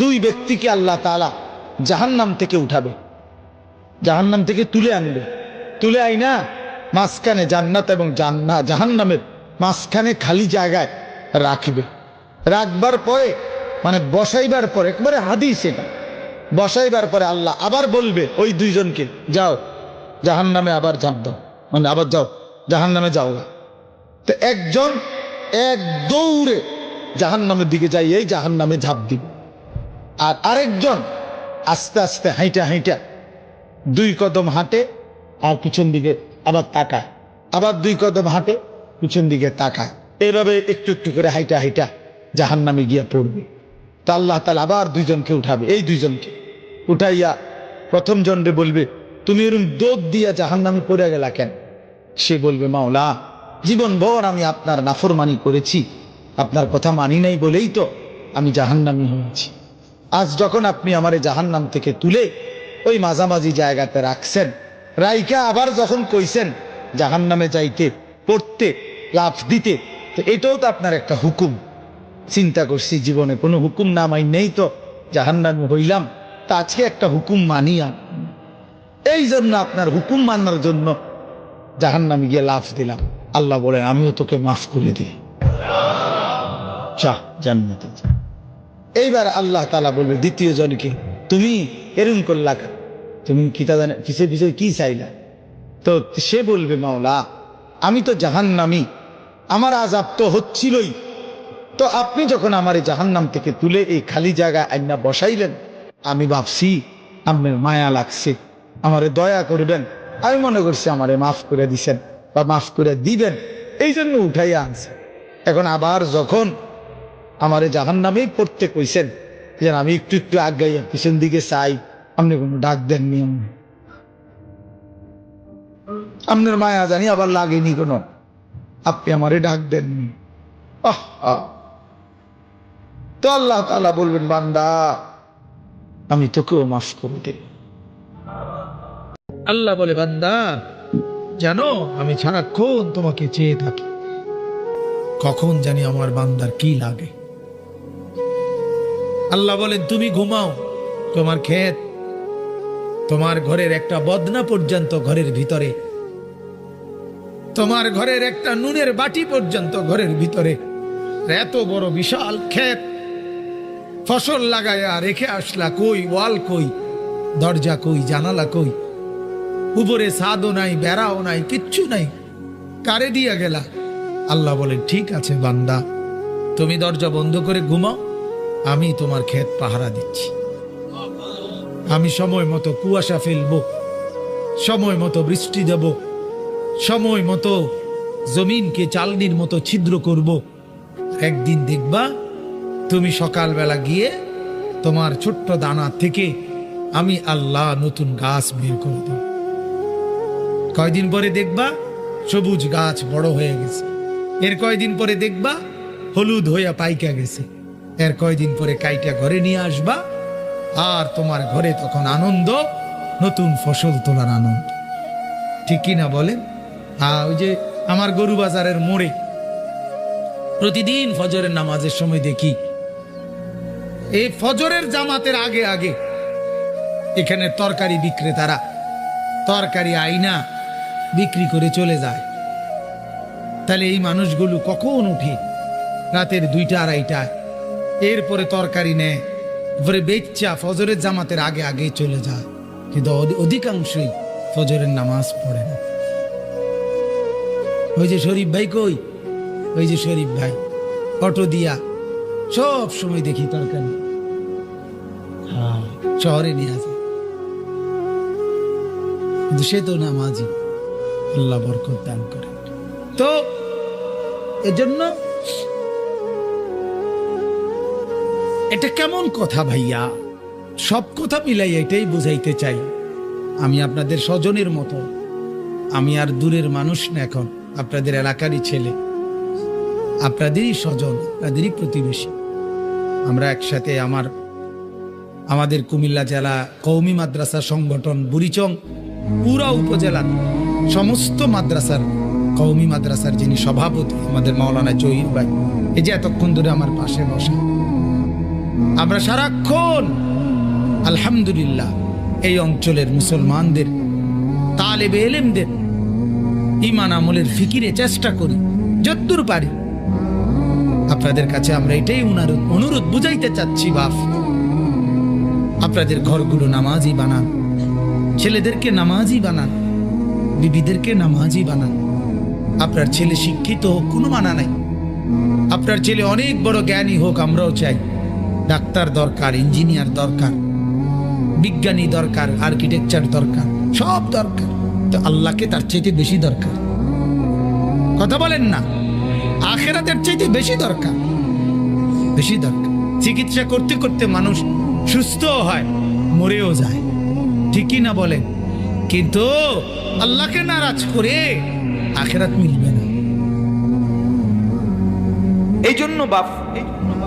দুই ব্যক্তিকে আল্লাহ তাআলা জাহান্নাম থেকে উঠাবে, জাহান্নাম থেকে তুলে আনবে, তুলে আইনা মাঝখানে জান্নাত এবং জাহান্নামের মাঝখানে খালি জায়গায় রাখবে। রাখবার পরে মানে বসাইবার পরে, একবারে হাদিস এটা, বসাইবার পরে আল্লাহ আবার বলবে ওই দুইজনকে, যাও জাহান্নামে আবার ঝাঁপ দাও, মানে আবার যাও জাহান্নামে যাও। তো একজন এক দৌড়ে জাহান্নামের দিকে যাই, এই জাহান্নামে ঝাঁপ দিবে। আর আরেকজন আস্তে আস্তে হাইটা হাইটা 2 কদম হাঁটে আর পিছন দিকে আবার তাকায়, আবার 2 কদম হাঁটে পিছন দিকে তাকায়, এইভাবে একটু একটু করে হাইটা হাইটা জাহান্নামে গিয়া পড়বে। তা আল্লাহ তাআলা আবার দুইজনকে উঠাবে, এই দুইজনকে উঠাইয়া প্রথম জনরে বলবে, তুমি এরকম দৌড় দিয়া জাহান্নামে পড়ে গেলা কেন? সে বলবে, মাওলা জীবনভর আমি আপনার নাফরমানি করেছি, আপনার কথা মানি নাই বলেই তো আমি জাহান্নামী হয়েছি। আজ যখন আপনি আমারে জাহান্নাম থেকে তুলে ওই মাঝামাঝি জায়গাতে রাখছেন, রাইকা আবার যখন কইছেন জাহান্নামে যাইতে, পড়তে, লাফ দিতে, তো এটাও তো আপনার একটা হুকুম। চিন্তা করছি জীবনে কোনো হুকুম না মাই নেই তো জাহান্নামী হইলাম, তা আজকে একটা হুকুম মানি। আর এই জন্য আপনার হুকুম মানার জন্য জাহান্নামে গিয়ে লাফ দিলাম। আল্লাহ বলেন, আমিও তোকে মাফ করে দিই, যা জান্নাতে যা। এইবার আল্লাহ তাআলা বলবে দ্বিতীয় জনকে, তুমি এরকম করলা, তুমি কিসে পিছিয়ে কি চাইলা? তো সে বলবে, মাওলা আমি তো জাহান্নামী, আমার আযাব তো হচ্ছিলই, তো আপনি যখন আমার এই জাহান্নাম থেকে তুলে এই খালি জায়গায় আইনা বসাইলেন, আমি ভাবছি আপনার মায়া লাগছে, আমারে দয়া করবেন, আমি মনে করছি আমারে মাফ করে দিছেন বা মাফ করে দিবেন, এই জন্য উঠাইয়া আনছে। এখন আবার যখন আমারে জাহান্নামেই পড়তে কইছেন, যে আমি একটু একটু আগাইয়া পিছন দিকে চাই, আপনি কোনো ডাক দেননি, আপনার মায়া জানি আবার লাগেনি কোনো, আপনি আমারে ডাক দেননি। তো আল্লাহ তাআলা বলবেন, বান্দা আমি তোকেও মাফ করে দেব। আল্লাহ বলে, বান্দা জানো আমি সারাক্ষণ তোমাকে চেয়ে থাকি, কখন জানি আমার বান্দার কি লাগে। আল্লাহ বলেন, তুমি ঘুমাও, তোমার ক্ষেত, তোমার ঘরের একটা বদনা পর্যন্ত ঘরের ভিতরে, তোমার ঘরের একটা নুনের বাটি পর্যন্ত ঘরের ভিতরে, এত বড় বিশাল ক্ষেত, ফসল লাগায়া রেখে আসলা, কই ওয়াল কই, দরজা কই, জানালা কই, উপরে ছাদও নাই, বেড়াও নাই, কিচ্ছু নাই, কারে দিয়া গেলা? আল্লাহ বলেন, ঠিক আছে বান্দা, তুমি দরজা বন্ধ করে ঘুমাও, আমি তোমার ক্ষেত পাহারা দিচ্ছি। আমি সময় মতো কুয়াশা ফেলবো, সময় মতো বৃষ্টি দেব, সময় মতো জমিনকে চালনির মতো ছিদ্র করব। একদিন দেখবা তুমি সকালবেলা গিয়ে তোমার ছোট্ট দানা থেকে আমি আল্লাহ নতুন গাছ বের করে দেব। কয়দিন পরে দেখবা সবুজ গাছ বড় হয়ে গেছে, এর কয়দিন পরে দেখবা হলুদ হইয়া পাইকা গেছে, এর কয়দিন পরে কাইটা ঘরে নিয়ে আসবা, আর তোমার ঘরে তখন আনন্দ, নতুন ফসল তোলার আনন্দ। ঠিক কিনা বলেন? ওই যে আমার গরু বাজারের মোড়ে প্রতিদিন ফজরের নামাজের সময় দেখি, এই ফজরের জামাতের আগে আগে এখানে তরকারি বিক্রেতারা তরকারি আইনা বিক্রি করে চলে যায়। তাহলে এই মানুষগুলো কখন উঠে? রাতের 2টা 2:30টায়, এরপরে তরকারি নেয়, পরে বেচ্চা ফজরের জামাতের আগে আগে চলে যায়, কিন্তু অধিকাংশই ফজরের নামাজ পড়ে না। ওই যে শরীফ ভাই কই, ওই যে শরীফ ভাই অটো দিয়া সব সময় দেখি তরকারি শহরে নিয়ে আসে, কিন্তু সে তো নামাজি, আল্লাহ বরকত দান করে। তো এজন্য এটা কেমন কথা ভাইয়া? সব কথা মিলাই এটাই বুঝাইতে চাই, আমি আপনাদের স্বজনের মতো, আমি আর দূরের মানুষ না, এখন আপনাদের এলাকারই ছেলে, আপনাদেরই স্বজন, আপনাদেরই প্রতিবেশী। আমরা একসাথে আমাদের কুমিল্লা জেলা কওমি মাদ্রাসা সংগঠন বুড়িচং পুরা উপজেলার সমস্ত মাদ্রাসার, কওমি মাদ্রাসার যিনি সভাপতি আমাদের মাওলানা জহির ভাই, এই যে এতক্ষণ ধরে আমার পাশে বসা, আমরা সারাক্ষণ আলহামদুলিল্লাহ এই অঞ্চলের মুসলমানদের তালেবে এলেমদের ঈমান আমলের ফিকিরে চেষ্টা করি যতদূর পারি। আপনাদের কাছে আমরা এটাই অনুরোধ বুঝাইতে চাচ্ছি, বাপ আপনাদের ঘরগুলো নামাজি বানান, ছেলেদেরকে নামাজি বানান, বিবিদেরকে নামাজি বানান। আপনার ছেলে শিক্ষিত হোক, কোনো মানা নাই। আপনার ছেলে অনেক বড় জ্ঞানী হোক, আমরাও চাই। ডাক্তার দরকার, ইঞ্জিনিয়ার দরকার, বিজ্ঞানী দরকার, আর্কিটেকচার দরকার, সব দরকার। তো আল্লাহকে তার চাইতে বেশি দরকার। কথা বলেন না? আখিরাতের চাইতে বেশি দরকার, বেশি দরকার। চিকিৎসা করতে করতে মানুষ সুস্থ হয়, মরেও যায়, ঠিকই না বলেন? কিন্তু আল্লাহকে নারাজ করে আখিরাত মিলবে না। এই জন্য বাপ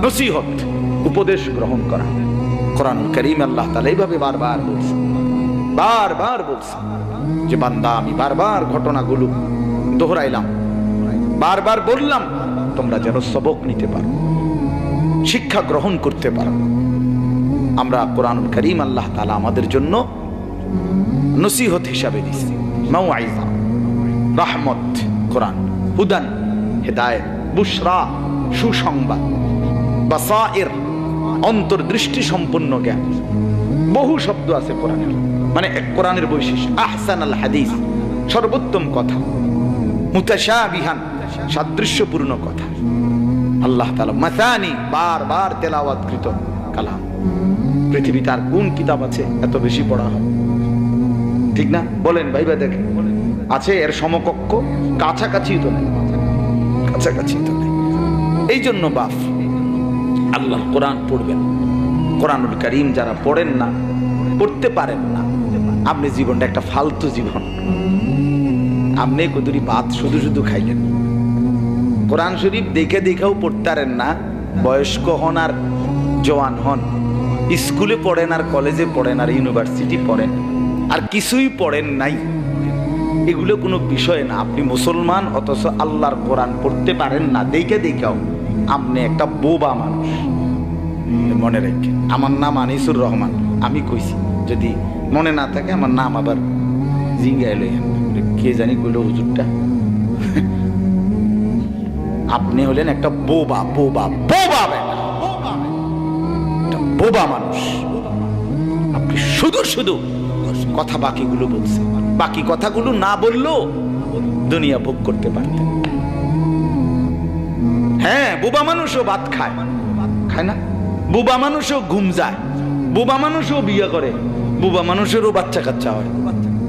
নসিহত, উপদেশ গ্রহণ করা। কোরআনুল কারীম আল্লাহ তাআলা এইভাবে বারবার বলছে যে বান্দা, আমি বারবার ঘটনাগুলো দোহরাইলাম, বারবার বললাম, তোমরা যেন সবক নিতে পারো, শিক্ষা গ্রহণ করতে পারো। আমরা কোরআনুল কারীম আল্লাহ তাআলা আমাদের জন্য নসিহত হিসাবে দিয়েছে, মাউইযা, রাহমত। কোরআন হুদান, হেদায়েত, বুশরা, সুসংবাদ, বাসায়ের, অন্তর্দৃষ্টি সম্পন্ন জ্ঞান। বহু শব্দ আছে কোরআনের, মানে কোরআনের বৈশিষ্ট্য। আহসানাল হাদিস, সর্বোত্তম কথা। মুতাশাবিহান, সাদৃশ্যপূর্ণ কথা। আল্লাহ তাআলা মাসানি, বারবার তেলাওয়াতকৃত কালাম। পৃথিবীতে আর কোন কিতাব আছে এত বেশি পড়া হয়? ঠিক না বলেন? ভাইবা দেখেন, আছে এর সমকক্ষ? কাছাকাছি তো নেই, কাছাকাছি তো নেই। এই জন্য বাপ আল্লাহর কোরআন পড়বেন। কোরআনুল কারীম যারা পড়েন না, পড়তে পারেন না, আপনি জীবনটা একটা ফালতু জীবন। আপনি কদুরি ভাত শুধু শুধু খাইলেন। কোরআন শরীফ দেখে দেখেও পড়তে পারেন না, বয়স্ক হন আর জওয়ান হন, স্কুলে পড়েন আর কলেজে পড়েন আর ইউনিভার্সিটি পড়েন আর কিছুই পড়েন নাই, এগুলো কোনো বিষয় না। আপনি মুসলমান অথচ আল্লাহর কোরআন পড়তে পারেন না, দেখে দেখেও আপনি একটা বোবা মানুষ। মনে রেখে, আমার নাম আনিসুর রহমান, আমি কইছি, যদি মনে না থাকে আমার নাম আবার জিঙ্গাইল, কে জানি কইল হুজুরটা। আপনি হলেন একটা বোবা, বোবা, বোবা, বোবা মানুষ। আপনি শুধু শুধু কথা বাকিগুলো বলছেন, বাকি কথাগুলো না বললেও দুনিয়া ভোগ করতে পারতেন। হ্যাঁ, বোবা মানুষও ভাত খায়, খায় না? বোবা মানুষও ঘুম যায়, বোবা মানুষও বিয়ে করে, বোবা মানুষেরও বাচ্চা কাচ্চা হয়,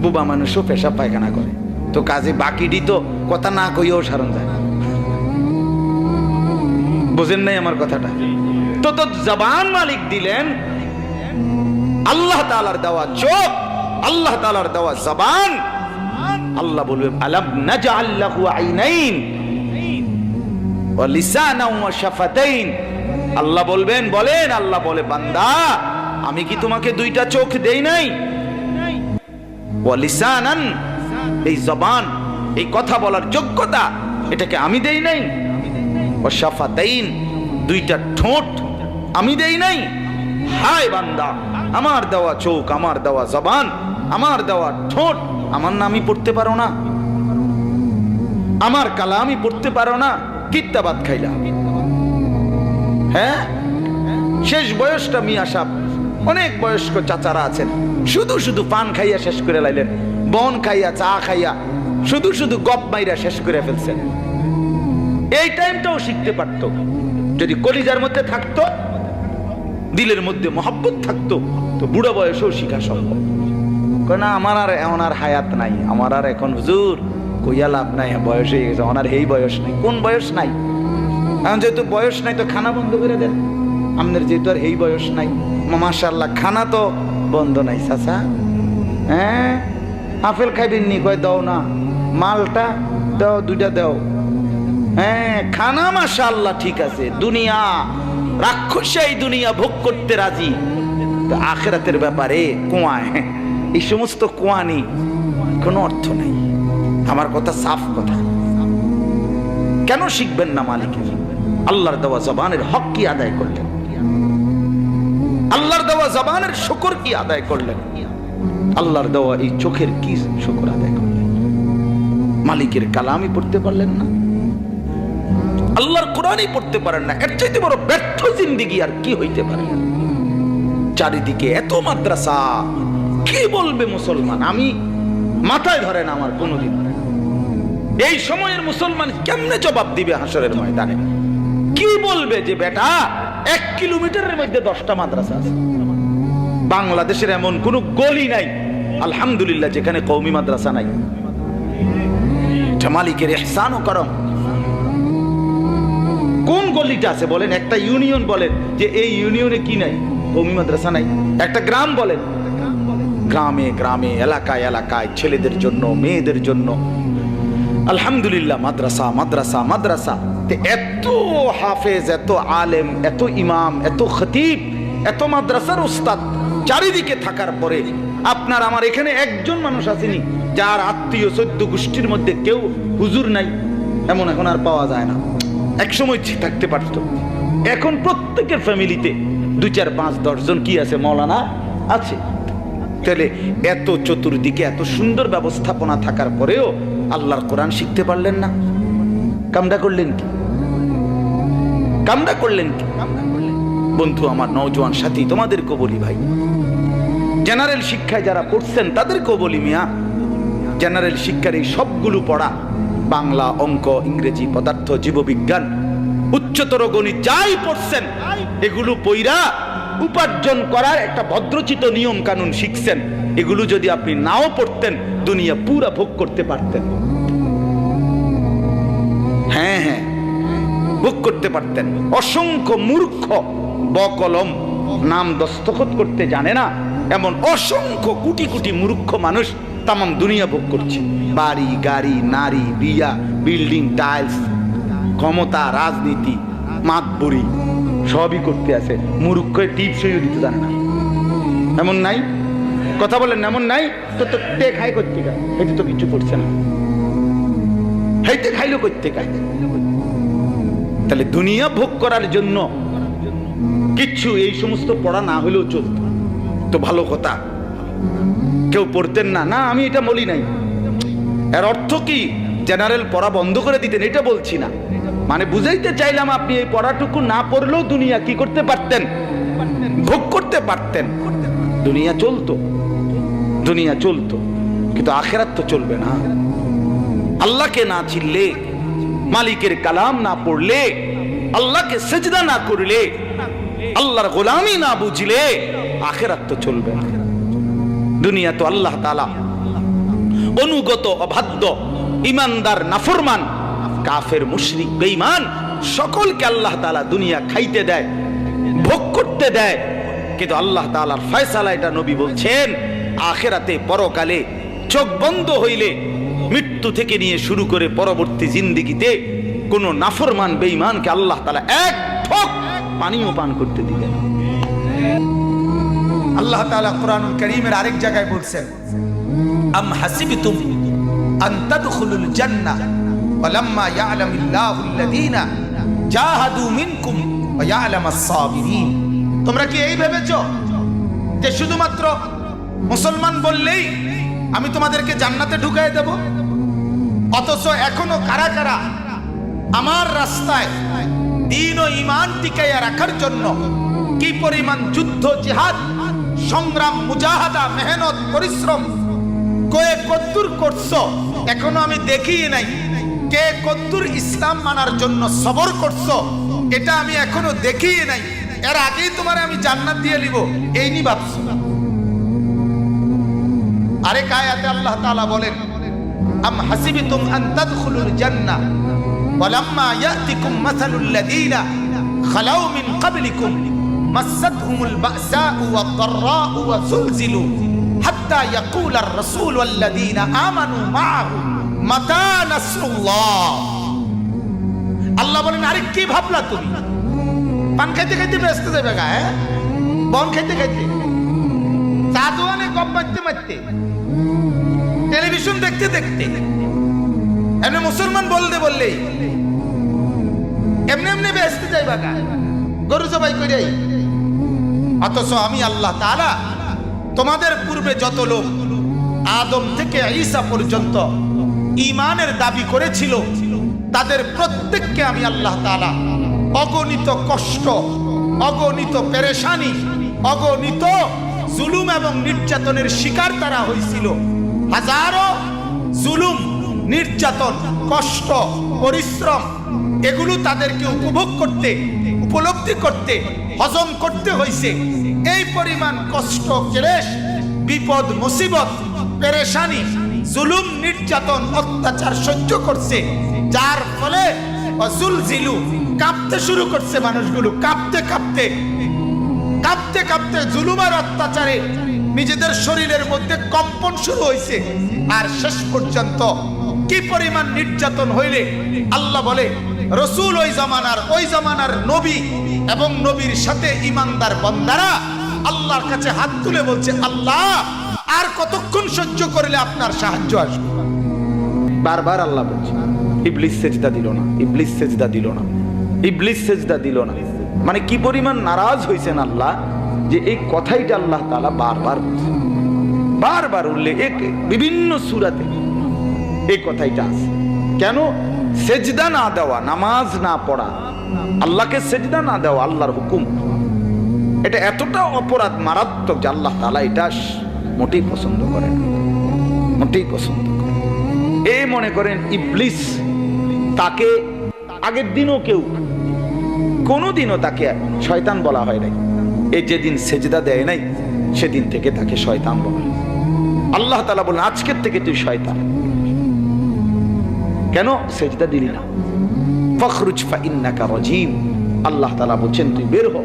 বোবা মানুষও পেশাব পায়খানা করে। তো কাজে বাকিটি তো কথা না কইও সারণ যায়। বুঝেন নাই আমার কথাটা? তো জবান মালিক দিলেন, আল্লাহ তাআলার দেওয়া চোখ, আল্লাহ তাআলার দেওয়া জবান। আল্লাহ বলবে, আলাম নাজআল লাহু আইনাইন ওয়া লিসানান ওয়া শাফাতাইন। আল্লাহ বলবেন, বলেন, আল্লাহ বলে, বান্দা, আমি কি তোমাকে দুইটা চোখ দেই নাই? ওয়া লিসানান, এই জবান, এই কথা বলার যোগ্যতা, এটাকে আমি দেই নাই? ওয়া শাফাতাইন, দুইটা ঠোঁট আমি দেই নাই? হায় বান্দা, আমার দেওয়া চোখ, আমার দেওয়া জবান, আমার দেওয়া ঠোঁট, আমার নামই পড়তে পারো না, আমার কালামই পড়তে পারো না, কিত্তাবাদ খাইলা। হ্যাঁ, শেষ বয়সটা মিয়া সাহেব, অনেক বয়স্ক চাচারা আছেন, শুধু শুধু পান খাইয়া শেষ করে লাইলেন, বন খাইয়া, চা খাইয়া, শুধু শুধু গপ মাইরা শেষ করে ফেলছেন। এই টাইমটাও শিখতে পারত, যদি কলিজার মধ্যে থাকতো, দিলের মধ্যে মহব্বত থাকতো, তো বুড়ো বয়সেও শিখা সম্ভব। না, আমার আর এমন আর হায়াত নাই, আমার আর এখন হুজুর কইয়া লাভ নাই, বয়স হয়ে গেছে, আমার এই বয়স নাই। কোন বয়স নাই? এখন যেহেতু বয়স নাই তো খানা বন্ধ করে দেন। আপনার যেহেতু আর এই বয়স নাই, মাশাআল্লাহ, খানা তো বন্ধ নাই। চাচা, হ্যাঁ, আপেল খাইবেন নি? কয় দাও না। মালটা দাও, দুইটা দাও। হ্যাঁ, খানা মাশাআল্লাহ ঠিক আছে। দুনিয়া রাক্ষসী, এই দুনিয়া ভোগ করতে রাজি, তো আখিরাতের ব্যাপারে কুয়ায়, এই সমস্ত কুয়ানি কোনো অর্থ নেই। আমার কথা সাফ কথা। কেন শিখবেন না মালিকের? আল্লাহর দেওয়া জবানের হক কি আদায় করলেন? আল্লাহর দেওয়া জবানের শুকর কি আদায় করলেন? আল্লাহর দেওয়া এই চোখের কি শুকর আদায় করলেন? মালিকের কালামই পড়তে পারলেন না, আল্লাহর কোরআনই পড়তে পারেন না। এর চাইতে বড় ব্যর্থ জিন্দেগি আর কি হইতে পারে? চারিদিকে এত মাদ্রাসা, কি বলবে মুসলমান? আমি মাথায় ধরে না আমার কোনোদিন। এই সময়ের মুসলমান কেমনে জবাব দিবে হাসরের ময়দানে? কি বলবে যে বেটা 1 কিলোমিটারের মধ্যে 10টা মাদ্রাসা আছে? বাংলাদেশের এমন কোন গলি নাই আলহামদুলিল্লাহ যেখানে কওমি মাদ্রাসা নাই। এটা মালিকের ইহসান ও করম। কোন গলিটা আছে বলেন? একটা ইউনিয়ন বলেন যে এই ইউনিয়নে কি নাই? কওমি মাদ্রাসা নাই। একটা গ্রাম বলেন, গ্রামে গ্রামে এলাকায় এলাকায় ছেলেদের জন্য মেয়েদের জন্য আলহামদুলিল্লাহ মাদ্রাসা মাদ্রাসা মাদ্রাসা। এত হাফেজ, এত আলেম, এত ইমাম, এত খতিব, এত মাদ্রাসার উস্তাদ চারিদিকে থাকার পরে আপনার আমার এখানে একজন মানুষ আসেনি যার আত্মীয় 14 গোষ্ঠীর মধ্যে কেউ হুজুর নাই, এমন এখন আর পাওয়া যায় না। একসময় থাকতে পারত। এখন প্রত্যেকের ফ্যামিলিতে 2, 4, 5, 10 জন কি আছে? মৌলানা আছে। তাহলে এত চতুর্দিকে এত সুন্দর ব্যবস্থাপনা থাকার পরেও আল্লাহর কোরআন শিখতে পারলেন না। কামটা করলেন কি? কামটা করলেন কি? বন্ধু আমার, নওজোয়ান সাথী, তোমাদেরকে বলি ভাই, জেনারেল শিক্ষায় যারা পড়ছেন তাদেরকেও বলি মিয়া, জেনারেল শিক্ষার এই সবগুলো পড়া, বাংলা, অঙ্ক, ইংরেজি, পদার্থ, জীববিজ্ঞান, উচ্চতর গণিত যাই পড়ছেন, এগুলো পইরা উপার্জন করার একটা ভদ্রচিত নিয়ম কানুন শিখছেন। এগুলো যদি আপনি নাও পড়তেন দুনিয়া পুরা ভোগ করতে পারতেন। হ্যাঁ হ্যাঁ, ভোগ করতে পারতেন। অসংখ্য মূর্খ বকলম নাম দস্তখত করতে জানে না এমন অসংখ্য কোটি কোটি মূর্খ মানুষ তামাম দুনিয়া ভোগ করছে। বাড়ি, গাড়ি, নারী, বিয়া, বিল্ডিং, টাইলস, ক্ষমতা, রাজনীতি, মাতবরি সবই করতে আছে। মূর্খ টিপসইও দিতে জানে না। এমন নাই? কথা বলেন, এমন নাই? তো তে খাই করতে গায়, এতে তো কিছু করছে না, হেইতে খাইলো করতে গায়। তাহলে দুনিয়া ভোগ করার জন্য কিচ্ছু এই সমস্ত পড়া না হলেও চলত তো ভালো কথা। কেউ পড়তেন না? না, আমি এটা বলি নাই। এর অর্থ কি জেনারেল পড়া বন্ধ করে দিতেন এটা বলছি না। মানে বুঝাইতে চাইলাম আপনি এই পড়াটুকু না পড়লেও দুনিয়া কি করতে পারতেন? ভোগ করতে পারতেন। দুনিয়া চলতো, দুনিয়া চলতো, কিন্তু আখিরাত তো চলবে না। আল্লাহকে না চিনলে, মালিকের কালাম না পড়লে, আল্লাহকে সেজদা না করলে, আল্লাহর গোলামি না বুঝলে আখিরাত তো চলবে না। দুনিয়া তো আল্লাহ তাআলা অনুগত, অবাধ্য, ইমানদার, নাফরমান, কাফের, মুশরিক, বেঈমান সকলকে আল্লাহ তাআলা দুনিয়া খাইতে দেয়, ভোগ করতে দেয়। কিন্তু আল্লাহ তাআলার ফয়সালা এটা নবী বলছেন, আখিরাতে পরকালে চোখ বন্ধ হইলে মৃত্যু থেকে নিয়ে শুরু করে পরবর্তী জিন্দেগিতে কোন নাফরমান বেঈমানকে আল্লাহ তাআলা এক ঢোক পানিও পান করতে দিবেন। আল্লাহ তাআলা কোরআনুল কারীমের আরেক জায়গায় বলছেন, আম হাসিবতুম আন তাদখুলুল জান্নাহ ওয়ালাম্মা ইয়ালামিল্লাহুল্লাযীনা জাহাদু মিনকুম ওয়া ইয়ালামাস সাবিরিন। তোমরা কি এই ভেবেছো যে শুধুমাত্র মুসলমান বললেই আমি তোমাদেরকে জান্নাতে ঢুকাই দেব? অথচ এখনো কারা কারা আমার রাস্তায় দ্বীন ও ঈমান টিকাইয়া রাখার জন্য কি পরিমাণ যুদ্ধ, জিহাদ, সংগ্রাম, মুজাহাদা, মেহনত, পরিশ্রম কে কদ্দুর করছো এখনো আমি দেখিই নাই। কে কদ্দুর ইসলাম মানার জন্য সবর করছো এটা আমি এখনো দেখিই নাই। এর আগেই তোমার আমি জান্নাত দিয়ে নিব এই নি ভাবছো। আরেক আয়াতে আল্লাহ তাআলা বলেন, আম হাসিবতুম আন তাদখুলুল জান্নাহ ওয়ালাম্মা ইয়াতিকুম মাসালুল লাযীনা খালাউ মিন ক্বাবলিকুম মাসাতহুমুল বা'সাউ ওয়াদ-দাররাউ ওয়া যুলজিলু হাত্তা ইয়াকুলার রাসূল ওয়াল্লাযীনা আমানু মা'আহু মাতা নাসরুল্লাহ। আল্লাহ বলেন, আরে কি ভাবলা তুমি? পান খাইতে খাইতে ব্যস্ত যাবে গা, বন খাইতে খাইতে, চা দোয়ানে গপ মারতে মারতে, টেলিভিশন দেখতে দেখতে, এমনি মুসলমান বলতে বললেই এমনি এমনি ব্যস্ত যাইবা গা, গরু জবাই কইরাই অথচ আমি আল্লাহ তাআলা তোমাদের পূর্বে যত লোক আদম থেকে ঈসা পর্যন্ত ঈমানের দাবি করেছিল তাদের প্রত্যেককে আমি আল্লাহ তাআলা অগণিত কষ্ট, অগণিত পেরেশানি, অগণিত জুলুম এবং নির্যাতনের শিকার তারা হয়েছিল। হাজারো জুলুম, নির্যাতন, কষ্ট, পরিশ্রম এগুলো তাদেরকে উপভোগ করতে, উপলব্ধি করতে, হজম করতে হয়েছে। এই পরিমাণ কষ্ট, ক্লেশ, বিপদ, মুসিবত, পেরেশানি, জুলুম, নির্যাতন, অত্যাচার সহ্য করছে, যার ফলে ওয়াজুলজিলু কাঁপতে শুরু করছে মানুষগুলো। কাঁপতে কাঁপতে কাঁপতে কাঁপতে জুলুম আর অত্যাচারে নিজেদের শরীরের মধ্যে কম্পন শুরু হয়েছে। আর শেষ পর্যন্ত কি পরিমাণ নির্যাতন হইলে আল্লাহ বলে রসুল ওই জামানার নবী এবং নবীর সাথে ঈমানদার বান্দারা আল্লাহর কাছে হাত তুলে বলছে, আল্লাহ আর কতক্ষণ সহ্য করলে আপনার সাহায্য আসবে। বারবার আল্লাহ বলছে, ইবলিস সেজদা দিল না, ইবলিস সেজদা দিল না, ইবলিস সেজদা দিল না। মানে কি পরিমাণ নারাজ হয়েছেন আল্লাহ, যে এই কথাইটা আল্লাহ তাআলা বারবার বলছে, বারবার উল্লেখ বিভিন্ন সূরাতে এই কথাইটা আছে। কেন? সেজদা না দেওয়া, নামাজ না পড়া, আল্লাহকে সেজদা না দেওয়া আল্লাহর হুকুম, এটা এতটা অপরাধ, মারাত্মক, যে আল্লাহ তাআলা এটা মোটেই পছন্দ করেন, মোটেই পছন্দ করেন। এই মনে করেন ইবলিস, তাকে আগের দিনও কেউ কোনোদিনও তাকে শয়তান বলা হয় নাই। এই যেদিন সেজদা দেয় নাই সেদিন থেকে তাকে শয়তান বলা হয়। আল্লাহ তাআলা বলেন, আজকের থেকে তুই শয়তান। কেন? সেজদা দিলি না। ফখরুজ ফাইন্নাকা রাজিম। আল্লাহ তাআলা বলছেন, তুই বের হ,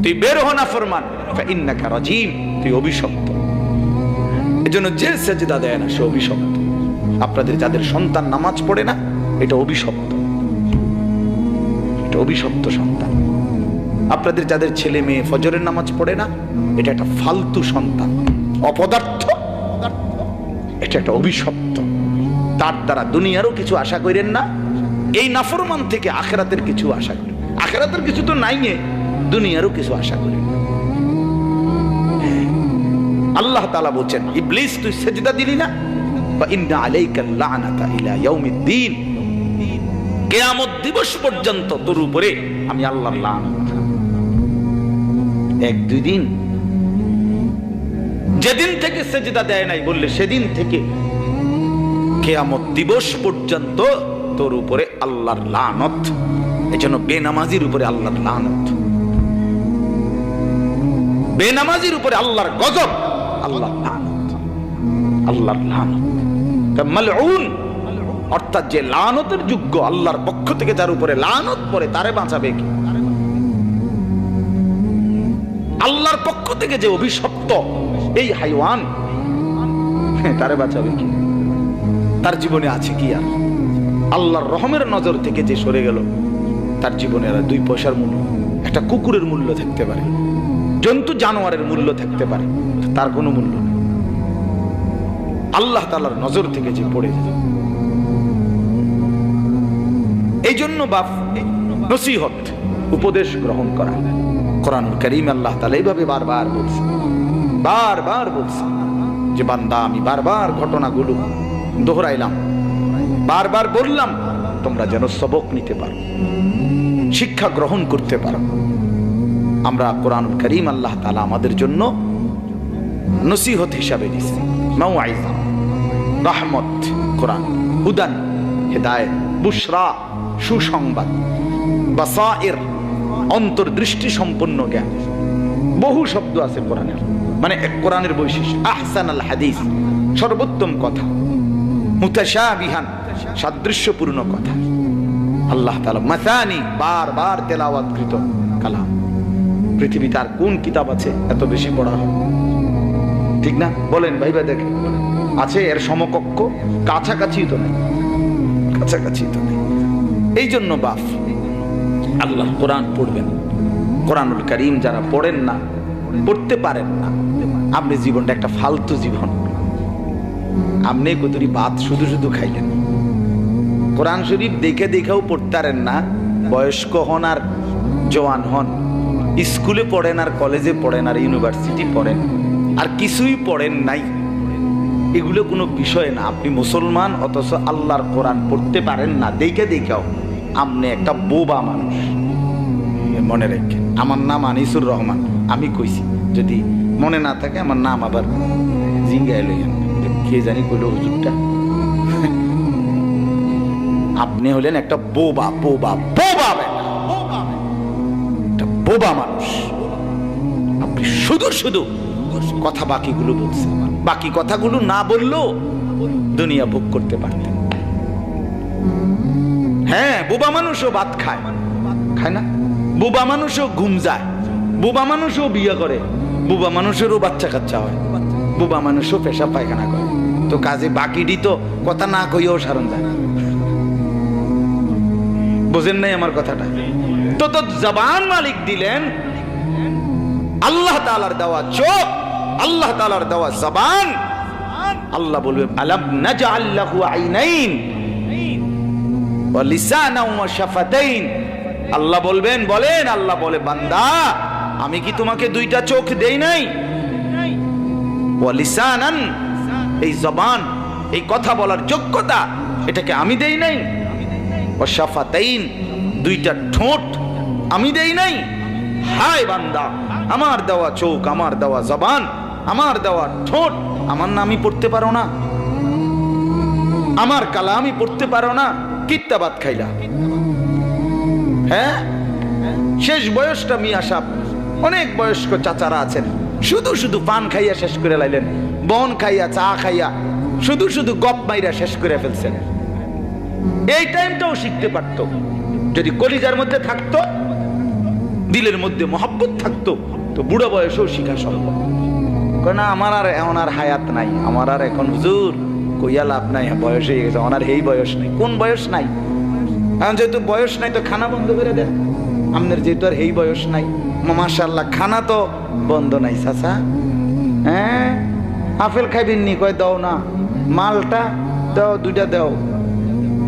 তুই বের হ না ফরমান, ফাইন্নাকা রাজিম, তুই অভিশপ্ত। এজন্য যে সেজদা দেয় না সে অভিশপ্ত। আপনাদের যাদের সন্তান নামাজ পড়ে না, এটা অভিশপ্ত, এটা অভিশপ্ত সন্তান। আপনাদের যাদের ছেলে মেয়ে ফজরের নামাজ পড়ে না, এটা একটা ফালতু সন্তান, অপদার্থ, এটা একটা অভিশপ্ত। তার দ্বারা দুনিয়ারও কিছু আশা করেন না, এই নাফরমান থেকে আখিরাতের কিছু আশা করেন। আখিরাতের কিছু তো নাই, দুনিয়ারও কিছু আশা করেন। আল্লাহ তাআলা বলছেন, ইবলিস তুই সেজদা দিলি না, বা ইন্না আলাইকাল লানাতা ইলা ইয়াউমিদ্দিন, কিয়ামত দিবস পর্যন্ত তোর উপরে আমি আল্লাহর লানত। এক দুই দিন, যেদিন থেকে সেজদা দেয় নাই বললে সেদিন থেকে কিয়ামত দিবস পর্যন্ত তোর উপরে আল্লাহর লানত। এজন্য বেনামাজির উপরে আল্লাহর লানত, বেনামাজির উপরে আল্লাহর গজব, আল্লাহর লানত, আল্লাহর লানত। মালউন অর্থাৎ যে লানতের যোগ্য, আল্লাহর পক্ষ থেকে যার উপরে লানত পড়ে তারে বাঁচাবে কি? আল্লাহর পক্ষ থেকে যে অভিশপ্ত এই হাইওয়ান, তারে বাঁচাবে কি? তার জীবনে আছে কি আর? আল্লাহর রহমের নজর থেকে যে সরে গেল, তার জীবনে আর 2 পয়সার মূল্য, একটা কুকুরের মূল্য থাকতে পারে, জন্তু জানোয়ারের মূল্য থাকতে পারে, তার কোনো মূল্য নেই। আল্লাহ তাআলার নজর থেকে যে পড়ে যায়। এই জন্য বাপ, নসিহত, উপদেশ গ্রহণ করা। কোরআনুল কারীম আল্লাহ তাআলা এইভাবে বারবার বলছে, বারবার বলছে যে বান্দা আমি বারবার ঘটনাগুলো দোহরাইলাম, বারবার বললাম তোমরা যেন সবক নিতে পারো, শিক্ষা গ্রহণ করতে পারো। আমরা কোরআনুল কারীম আল্লাহ তাআলা আমাদের জন্য নসিহত হিসাবে দিয়েছে, মাউইযা, রহমত, কোরআন, হুদান, হিদায়াত, বুশরা, সুসংবাদ, বাসাইর, অন্তর্দৃষ্টি সম্পন্ন জ্ঞান। বহু শব্দ আছে কোরআনের, মানে কোরআনের বৈশিষ্ট্য। আহসানাল হাদিস, সর্বোত্তম কথা। মুতাশাবিহান, সাদৃশ্যপূর্ণ কথা। আল্লাহ তাআলা মাসানি, বারবার তেলাওয়াতকৃত কালাম। পৃথিবীতে আর কোন কিতাব আছে এত বেশি পড়া হয়? ঠিক না? বলেন ভাইবা, দেখেন আছে এর সমকক্ষ? কাছাকাছি তো নেই, কাছাকাছি তো নেই। এই জন্য বাপ, আল্লাহ কোরআন পড়বেন। কোরআনুল কারীম যারা পড়েন না, পড়তে পারেন না, আপনি জীবনটা একটা ফালতু জীবন। আপনি কতরি ভাত শুধু শুধু খাইলেন, কোরআন শরীফ দেখে দেখেও পড়তে পারেন না। বয়স্ক হন আর জওয়ান হন, স্কুলে পড়েন আর কলেজে পড়েন আর ইউনিভার্সিটি পড়েন আর কিছুই পড়েন নাই, এগুলো কোনো বিষয় না। আপনি মুসলমান অথচ আল্লাহর কোরআন পড়তে পারেন না, দেখাও আপনি একটা বোবা মানুষ। মনে রেখে, আমার নাম আনিসুর রহমান, আমি কইছি, যদি মনে না থাকে আমার নাম আবার জিঙ্গায় লইয়েন, কে জানি কইল হুজুরটা। আপনি হলেন একটা বোবা বোবা বোবা একটা বোবা মানুষ। আপনি শুধু শুধু কথা বাকিগুলো বলছেন, বাকি কথাগুলো না বললেও দুনিয়া ভোগ করতে পারতেন। হ্যাঁ, বোবা মানুষও ভাত খায়, খায় না? বোবা মানুষও ঘুম যায়, বোবা মানুষও বিয়ে করে, বোবা মানুষেরও বাচ্চা কাচ্চা হয়, বোবা মানুষও পেশাব পায়খানা করে। তো কাজে বাকিটি তো কথা না কইও সারণ যায়। বুঝেন নাই আমার কথাটা? তো জবান মালিক দিলেন, আল্লাহ তাআলার দেওয়া চোখ, আল্লাহ তাআলার দেওয়া জবান। আল্লাহ বলবে আলাম নাজআল লাহু আইনাইন ওয়া লিসানান ওয়া শাফাতাইন। আল্লাহ বলবেন, বলেন, আল্লাহ বলে, বান্দা আমি কি তোমাকে দুইটা চোখ দেই নাই? ওয়া লিসানান, এই জবান, এই কথা বলার যোগ্যতা, এটাকে আমি দেই নাই? ওয়া শাফাতাইন, দুইটা ঠোঁট আমি দেই নাই? হায় বান্দা, আমার দেওয়া চোখ, আমার দেওয়া জবান, আমার দেওয়া ঠোঁট, আমার নামই পড়তে পারো না, আমার কালামই পড়তে পারো না, কিত্তাবাত খাইলা। হ্যাঁ, শেষ বয়সটা মিয়া সাহেব, অনেক বয়স্ক চাচারা আছেন, শুধু শুধু পান খাইয়া শেষ করে লাইলেন, বন খাইয়া, চা খাইয়া, শুধু শুধু গপ মাইরা শেষ করে ফেলছেন। এই টাইমটাও শিখতে পারতো, যদি কলিজার মধ্যে থাকতো, দিলের মধ্যে মহব্বত থাকতো, তো বুড়ো বয়সেও শিখা সম্ভব। না, আমার আর এখন আর হায়াত নাই, আমার আর এখন হুজুর কইয়া লাভ নাই, বয়স হয়ে গেছে, ওনার এই বয়স নাই। কোন বয়স নাই? এখন যেহেতু বয়স নাই তো খানা বন্ধ করে দেন। আপনার যেহেতু আর এই বয়স নাই, মাশাআল্লাহ, খানা তো বন্ধ নাই। চাচা, হ্যাঁ, আপেল খাইবেন নি? কয় দাও না, মালটা দাও, দুইটা দাও।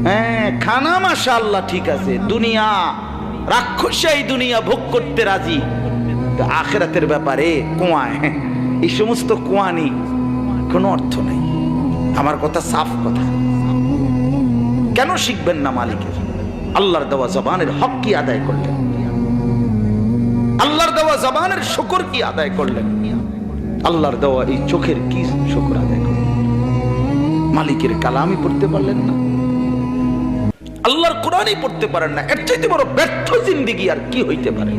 হ্যাঁ, খানা মাশাআল্লাহ ঠিক আছে। দুনিয়া রাক্ষসাই দুনিয়া ভোগ করতে রাজি, আখিরাতের ব্যাপারে কুয়ায়, এই সমস্ত কুয়ানি কোনো অর্থ নেই। আমার কথা সাফ কথা। কেন শিখবেন না মালিকের? আল্লাহর দেওয়া জবানের হক কি আদায় করলেন? আল্লাহর দেওয়া জবানের শুকর কি আদায় করলেন? আল্লাহর দেওয়া এই চোখের কি শুকর আদায় করলেন? মালিকের কালামই পড়তে পারলেন না, আল্লাহর কোরআনই পড়তে পারেন না। এর চাইতে বড় ব্যর্থ জিন্দেগি আর কি হইতে পারে?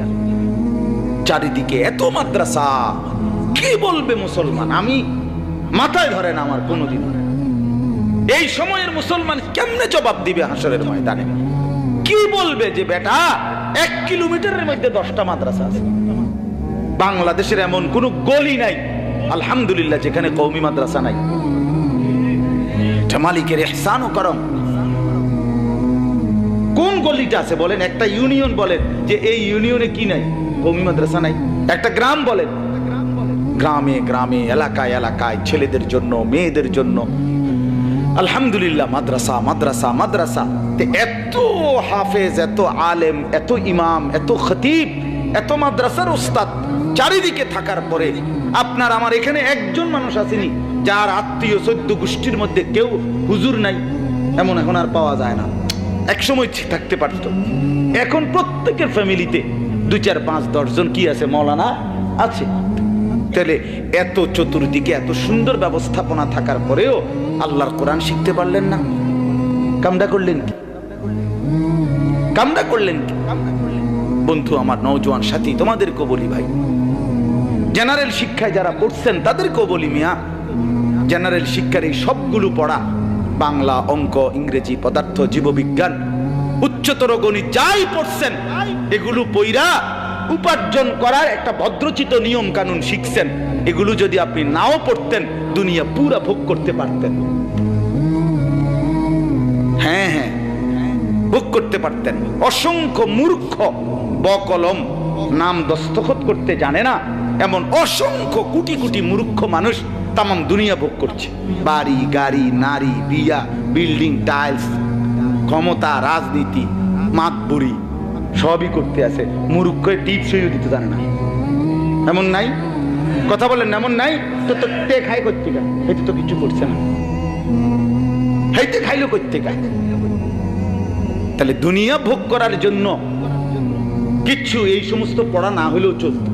চারিদিকে এত মাদ্রাসা, কি বলবে মুসলমান? আমি মাথায় ধরে না আমার কোনোদিন। এই সময়ের মুসলমান কেমনে জবাব দিবে হাসরের ময়দানে? কি বলবে যে বেটা 1 কিলোমিটারের মধ্যে 10টা মাদ্রাসা আছে? বাংলাদেশের এমন কোন গলি নাই আলহামদুলিল্লাহ যেখানে কওমি মাদ্রাসা নাই। এটা মালিকের ইহসান ও করম। কোন গলিটা আছে বলেন? একটা ইউনিয়ন বলেন যে এই ইউনিয়নে কি নাই? কওমি মাদ্রাসা নাই। একটা গ্রাম বলেন, গ্রামে গ্রামে, এলাকায় এলাকায় ছেলেদের জন্য, মেয়েদের জন্য আলহামদুলিল্লাহ মাদ্রাসা মাদ্রাসা মাদ্রাসা। এত হাফেজ, এত আলেম, এত ইমাম, এত খতিব, এত মাদ্রাসার উস্তাদ চারিদিকে থাকার পরে আপনার আমার এখানে একজন মানুষ আসেনি যার আত্মীয় 14 গোষ্ঠীর মধ্যে কেউ হুজুর নাই, এমন এখন আর পাওয়া যায় না। এক সময় থাকতে পারত। এখন প্রত্যেকের ফ্যামিলিতে 2, 4, 5, 10 জন কি আছে? মৌলানা আছে। তাহলে এত চতুর্দিকে এত সুন্দর ব্যবস্থাপনা থাকার পরেও আল্লাহর কোরআন শিখতে পারলেন না। কামডা করলেন কি? কামডা করলেন কি? বন্ধু আমার, নওজোয়ান সাথী, তোমাদেরকেও বলি ভাই, জেনারেল শিক্ষায় যারা পড়ছেন তাদেরকেও বলি মিয়া, জেনারেল শিক্ষার এই সবগুলো পড়া, বাংলা, অঙ্ক, ইংরেজি, পদার্থ, জীববিজ্ঞান, উচ্চতর গণিত যাই পড়ছেন, এগুলো পইরা উপার্জন করার একটা ভদ্রচিত নিয়ম কানুন শিখছেন। এগুলো যদি আপনি নাও পড়তেন, দুনিয়া পুরা ভোগ করতে পারতেন। হ্যাঁ হ্যাঁ, ভোগ করতে পারতেন। অসংখ্য মূর্খ বকলম নাম দস্তখত করতে জানে না এমন অসংখ্য কোটি কোটি মূর্খ মানুষ তাম দুনিয়া ভোগ করছে। বাড়ি, গাড়ি, নারী, বিয়া, বিল্ডিং, টাইলস, ক্ষমতা, রাজনীতি, মাতবুরি, সবই করতে আছে, মুরুক্ষ টিপসইও দিতে জানে না। এমন নাই? কথা বলেন, এমন নাই? তো তো তে খাই করতে গা, এতে তো কিছু করছে না, হাইতে খাইলো করতে গা। তাহলে দুনিয়া ভোগ করার জন্য কিচ্ছু এই সমস্ত পড়া না হলেও চলতো।